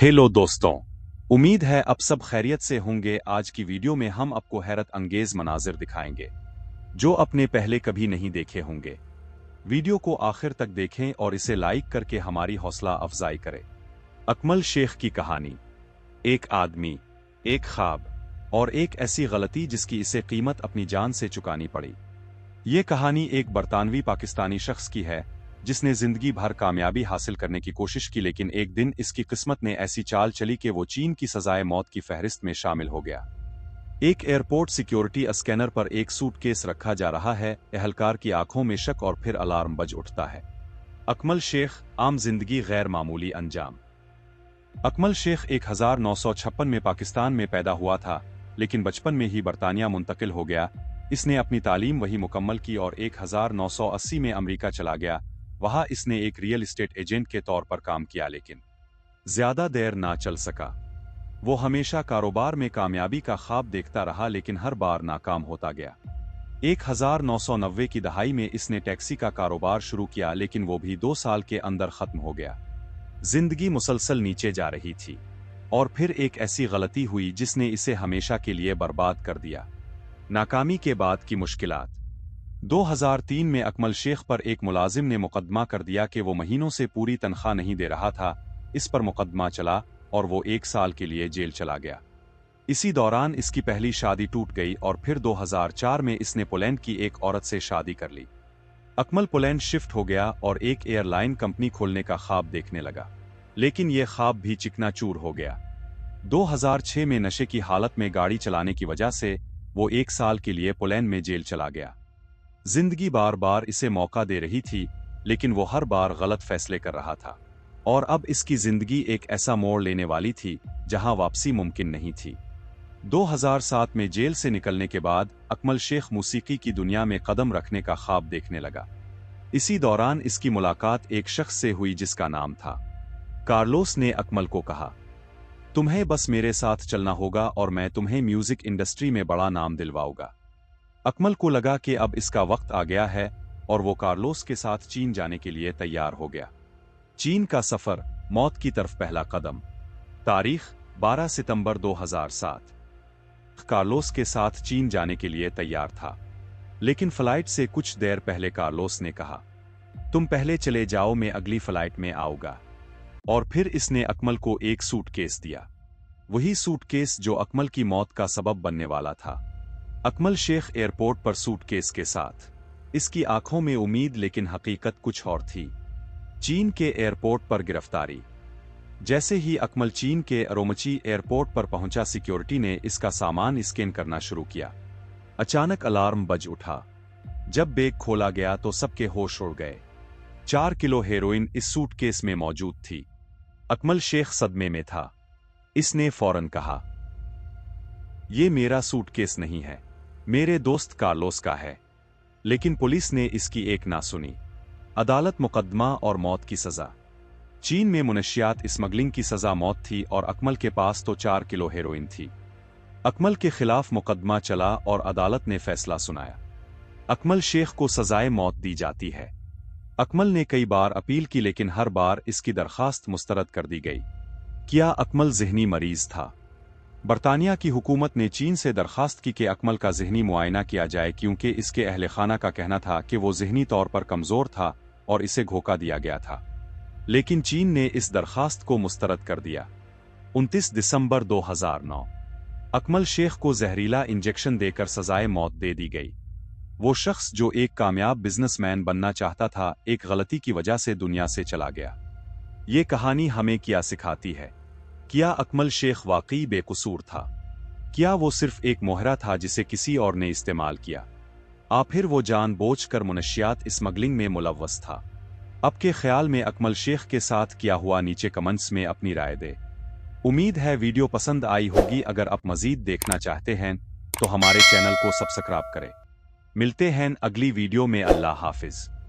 Hello दोस्तों, उम्मीद है अब सब खैरियत से होंगे। आज की वीडियो में हम आपको हैरत अंगेज मनाजिर दिखाएंगे जो अपने पहले कभी नहीं देखे होंगे। वीडियो को आखिर तक देखें और इसे लाइक करके हमारी हौसला अफजाई करें। अकमल शेख की कहानी। एक आदमी, एक ख्वाब और एक ऐसी गलती जिसकी इसे कीमत अपनी जान से चुकानी पड़ी। ये कहानी एक बरतानवी पाकिस्तानी शख्स की है जिसने जिंदगी भर कामयाबी हासिल करने की कोशिश की, लेकिन एक दिन इसकी किस्मत ने ऐसी चाल चली कि वो चीन की सजाए मौत की फहरिस्त में शामिल हो गया। एक एयरपोर्ट सिक्योरिटी स्कैनर पर एक सूटकेस रखा जा रहा है। एहलकार की आंखों में शक और फिर अलार्म बज उठता है। अकमल शेख, आम जिंदगी गैर मामूली अंजाम। अकमल शेख 1956 में पाकिस्तान में पैदा हुआ था, लेकिन बचपन में ही बरतानिया मुंतकिल हो गया। इसने अपनी तालीम वहीं मुकम्मल की और 1980 में अमेरिका चला गया। वहां इसने एक रियल एस्टेट एजेंट के तौर पर काम किया, लेकिन ज्यादा देर ना चल सका। वो हमेशा कारोबार में कामयाबी का ख्वाब देखता रहा, लेकिन हर बार नाकाम होता गया। 1990 की दहाई में इसने टैक्सी का कारोबार शुरू किया, लेकिन वो भी 2 साल के अंदर खत्म हो गया। जिंदगी मुसलसल नीचे जा रही थी और फिर एक ऐसी गलती हुई जिसने इसे हमेशा के लिए बर्बाद कर दिया। नाकामी के बाद की मुश्किलात। 2003 में अकमल शेख पर एक मुलाजिम ने मुकदमा कर दिया कि वो महीनों से पूरी तनख्वाह नहीं दे रहा था। इस पर मुकदमा चला और वो 1 साल के लिए जेल चला गया। इसी दौरान इसकी पहली शादी टूट गई और फिर 2004 में इसने पोलैंड की एक औरत से शादी कर ली। अकमल पोलैंड शिफ्ट हो गया और एक एयरलाइन कंपनी खोलने का ख्वाब देखने लगा, लेकिन यह ख्वाब भी चिकनाचूर हो गया। 2006 में नशे की हालत में गाड़ी चलाने की वजह से वो 1 साल के लिए पोलैंड में जेल चला गया। जिंदगी बार बार इसे मौका दे रही थी, लेकिन वो हर बार गलत फैसले कर रहा था और अब इसकी जिंदगी एक ऐसा मोड़ लेने वाली थी जहां वापसी मुमकिन नहीं थी। 2007 में जेल से निकलने के बाद अकमल शेख मौसीकी की दुनिया में कदम रखने का ख्वाब देखने लगा। इसी दौरान इसकी मुलाकात एक शख्स से हुई जिसका नाम था कार्लोस। ने अकमल को कहा, तुम्हें बस मेरे साथ चलना होगा और मैं तुम्हें म्यूजिक इंडस्ट्री में बड़ा नाम दिलवाऊंगा। अकमल को लगा कि अब इसका वक्त आ गया है और वो कार्लोस के साथ चीन जाने के लिए तैयार हो गया। चीन का सफर, मौत की तरफ पहला कदम। तारीख 12 सितंबर 2007। कार्लोस के साथ चीन जाने के लिए तैयार था, लेकिन फ्लाइट से कुछ देर पहले कार्लोस ने कहा, तुम पहले चले जाओ, मैं अगली फ्लाइट में आऊंगा। और फिर इसने अकमल को एक सूटकेस दिया, वही सूटकेस जो अकमल की मौत का सबब बनने वाला था। अकमल शेख एयरपोर्ट पर सूटकेस के साथ, इसकी आंखों में उम्मीद, लेकिन हकीकत कुछ और थी। चीन के एयरपोर्ट पर गिरफ्तारी। जैसे ही अकमल चीन के अरोमची एयरपोर्ट पर पहुंचा, सिक्योरिटी ने इसका सामान स्कैन करना शुरू किया। अचानक अलार्म बज उठा। जब बैग खोला गया तो सबके होश उड़ गए। 4 किलो हेरोइन इस सूटकेस में मौजूद थी। अकमल शेख सदमे में था। इसने फौरन कहा, यह मेरा सूटकेस नहीं है, मेरे दोस्त कार्लोस का है। लेकिन पुलिस ने इसकी एक ना सुनी। अदालत, मुकदमा और मौत की सजा। चीन में मुनशियात स्मगलिंग की सजा मौत थी और अकमल के पास तो 4 किलो हेरोइन थी। अकमल के खिलाफ मुकदमा चला और अदालत ने फैसला सुनाया। अकमल शेख को सजाए मौत दी जाती है। अकमल ने कई बार अपील की, लेकिन हर बार इसकी दरखास्त मुस्तरद कर दी गई। क्या अकमल ज़हनी मरीज था? बरतानिया की हुकूमत ने चीन से दरखास्त की कि अकमल का ज़हनी मुआयना किया जाए, क्योंकि इसके अहले खाना का कहना था कि वो ज़हनी तौर पर कमज़ोर था और इसे धोखा दिया गया था। लेकिन चीन ने इस दरखास्त को मुस्तरद कर दिया। 29 दिसंबर 2009 अकमल शेख को जहरीला इंजेक्शन देकर सजाए मौत दे दी गई। वो शख्स जो एक कामयाब बिजनेसमैन बनना चाहता था, एक गलती की वजह से दुनिया से चला गया। ये कहानी हमें क्या सिखाती है? क्या अकमल शेख वाकई बेकसूर था? क्या वो सिर्फ एक मोहरा था जिसे किसी और ने इस्तेमाल किया? फिर वो जानबूझकर मुनशियात स्मगलिंग में मुलव्वस था? आपके ख्याल में अकमल शेख के साथ क्या हुआ? नीचे कमेंट्स में अपनी राय दे। उम्मीद है वीडियो पसंद आई होगी। अगर आप मजीद देखना चाहते हैं तो हमारे चैनल को सब्सक्राइब करें। मिलते हैं अगली वीडियो में। अल्लाह हाफिज।